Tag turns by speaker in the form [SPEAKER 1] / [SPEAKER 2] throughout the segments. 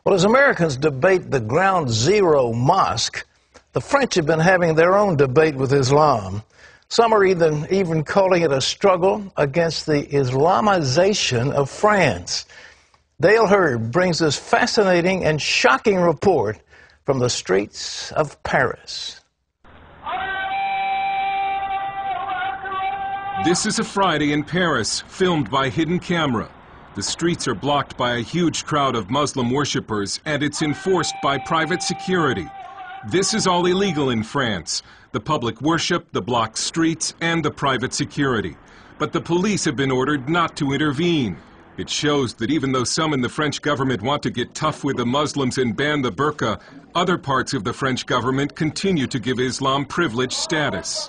[SPEAKER 1] Well, as Americans debate the Ground Zero Mosque, the French have been having their own debate with Islam. Some are even calling it a struggle against the Islamization of France. Dale Hurd brings this fascinating and shocking report from the streets of Paris.
[SPEAKER 2] This is a Friday in Paris, filmed by hidden camera. The streets are blocked by a huge crowd of Muslim worshippers, and it's enforced by private security. This is all illegal in France: the public worship, the blocked streets, and the private security. But the police have been ordered not to intervene. It shows that even though some in the French government want to get tough with the Muslims and ban the burqa, other parts of the French government continue to give Islam privileged status.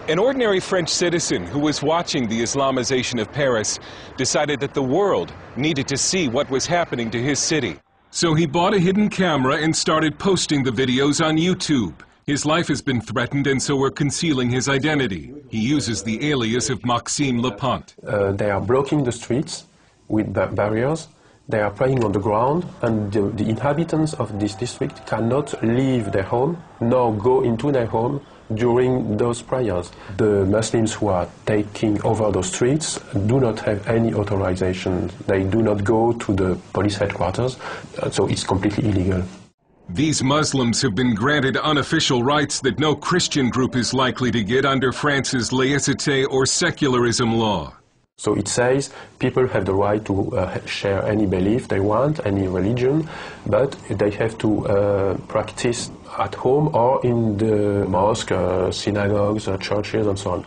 [SPEAKER 2] An ordinary French citizen who was watching the Islamization of Paris decided that the world needed to see what was happening to his city. So he bought a hidden camera and started posting the videos on YouTube. His life has been threatened, and so we're concealing his identity. He uses the alias of Maxime Lepant.
[SPEAKER 3] They are blocking the streets with barriers. They are praying on the ground, and the inhabitants of this district cannot leave their home nor go into their home during those prayers. The Muslims who are taking over those streets do not have any authorization. They do not go to the police headquarters, so it's completely illegal.
[SPEAKER 2] These Muslims have been granted unofficial rights that no Christian group is likely to get under France's laïcité or secularism law.
[SPEAKER 3] So it says people have the right to share any belief they want, any religion, but they have to practice at home or in the mosque, synagogues, churches, and so on.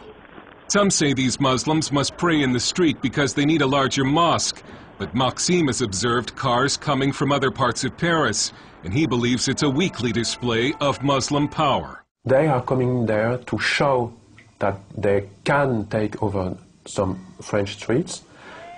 [SPEAKER 2] Some say these Muslims must pray in the street because they need a larger mosque, but Maxime has observed cars coming from other parts of Paris, and he believes it's a weekly display of Muslim power.
[SPEAKER 3] They are coming there to show that they can take over some French streets,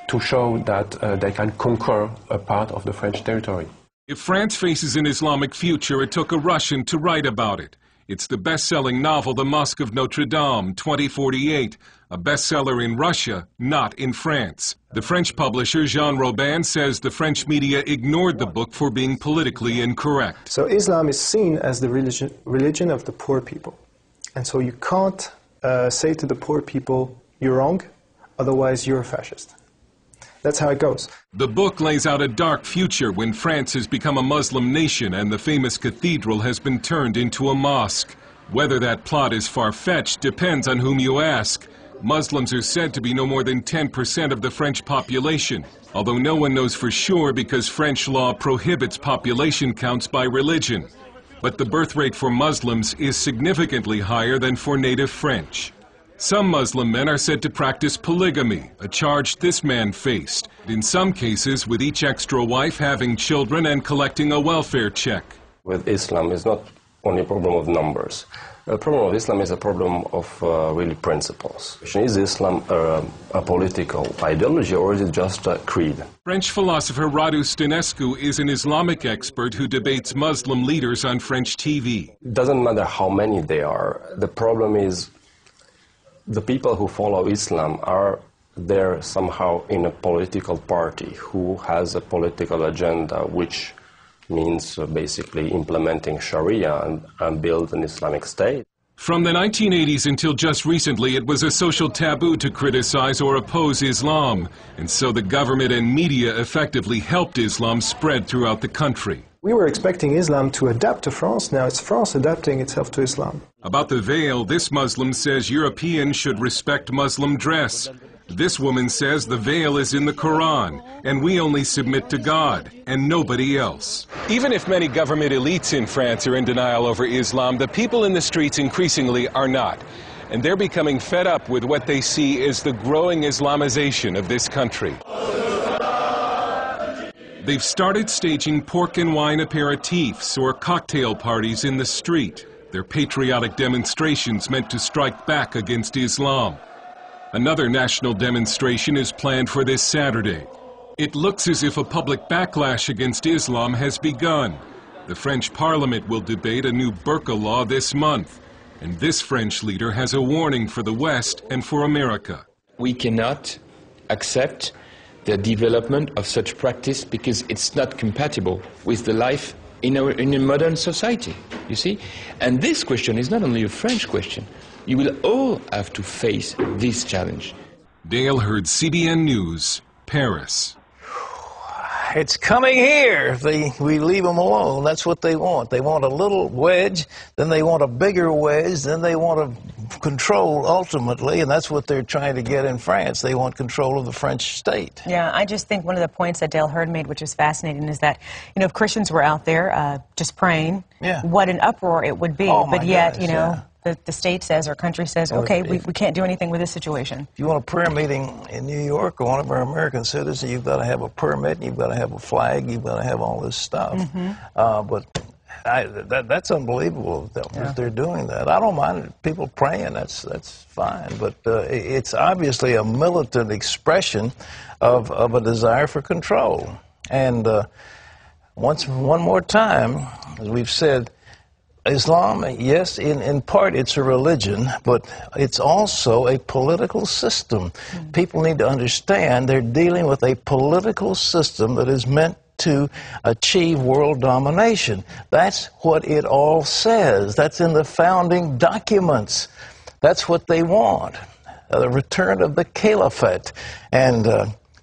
[SPEAKER 3] to show that they can conquer a part of the French territory.
[SPEAKER 2] If France faces an Islamic future, it took a Russian to write about it. It's the best-selling novel The Mosque of Notre Dame, 2048, a bestseller in Russia, not in France. The French publisher Jean Robin says the French media ignored the book for being politically incorrect.
[SPEAKER 4] So Islam is seen as the religion of the poor people. And so you can't say to the poor people, you're wrong, otherwise you're a fascist. That's how it goes.
[SPEAKER 2] The book lays out a dark future when France has become a Muslim nation and the famous cathedral has been turned into a mosque. Whether that plot is far-fetched depends on whom you ask. Muslims are said to be no more than 10% of the French population, although no one knows for sure because French law prohibits population counts by religion. But the birth rate for Muslims is significantly higher than for native French. Some Muslim men are said to practice polygamy, a charge this man faced, in some cases with each extra wife having children and collecting a welfare check.
[SPEAKER 5] With Islam, it's not only a problem of numbers. The problem of Islam is a problem of really principles. Is Islam a political ideology, or is it just a creed?
[SPEAKER 2] French philosopher Radu Stănescu is an Islamic expert who debates Muslim leaders on French TV.
[SPEAKER 5] It doesn't matter how many they are. The problem is the people who follow Islam are there somehow in a political party who has a political agenda, which means basically implementing Sharia and build an Islamic state.
[SPEAKER 2] From the 1980s until just recently, it was a social taboo to criticize or oppose Islam, and so the government and media effectively helped Islam spread throughout the country.
[SPEAKER 4] We were expecting Islam to adapt to France. Now it's France adapting itself to Islam.
[SPEAKER 2] About the veil, this Muslim says Europeans should respect Muslim dress. This woman says the veil is in the Quran, and we only submit to God, and nobody else. Even if many government elites in France are in denial over Islam, the people in the streets increasingly are not. And they're becoming fed up with what they see as the growing Islamization of this country. They've started staging pork and wine aperitifs or cocktail parties in the street. They're patriotic demonstrations meant to strike back against Islam. Another national demonstration is planned for this Saturday. It looks as if a public backlash against Islam has begun. The French Parliament will debate a new burqa law this month. And this French leader has a warning for the West and for America.
[SPEAKER 6] We cannot accept the development of such practice because it's not compatible with the life in a modern society, you see? And this question is not only a French question. You will all have to face this challenge.
[SPEAKER 2] Dale Hurd, CBN News, Paris.
[SPEAKER 1] It's coming here if we leave them alone. That's what they want. They want a little wedge, then they want a bigger wedge, then they want to control ultimately, and that's what they're trying to get in France. They want control of the French state.
[SPEAKER 7] Yeah, I just think one of the points that Dale Hurd made, which is fascinating, is that, you know, if Christians were out there just praying, what an uproar it would be. But yet, you know, the state says, our country says, okay, we can't do anything with this situation. If
[SPEAKER 1] you want a prayer meeting in New York or one of our American citizens, you've got to have a permit, you've got to have a flag, you've got to have all this stuff. But that's unbelievable that they're doing that. I don't mind people praying, that's fine. But it's obviously a militant expression of a desire for control. And one more time, as we've said, Islam, yes, in part it's a religion, but it's also a political system. People need to understand they're dealing with a political system that is meant to achieve world domination. That's what it all says. That's in the founding documents. That's what they want, the return of the caliphate. And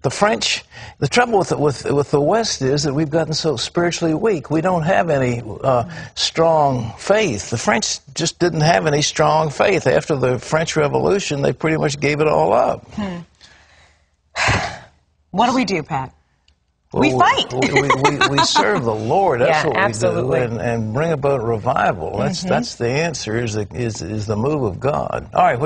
[SPEAKER 1] the French, the trouble with the West is that we've gotten so spiritually weak. We don't have any strong faith. The French just didn't have any strong faith. After the French Revolution, they pretty much gave it all up.
[SPEAKER 7] What do we do, Pat? We fight.
[SPEAKER 1] We serve the Lord. That's what
[SPEAKER 7] absolutely.
[SPEAKER 1] we do, and bring about revival. That's the answer. Is the move of God. All right.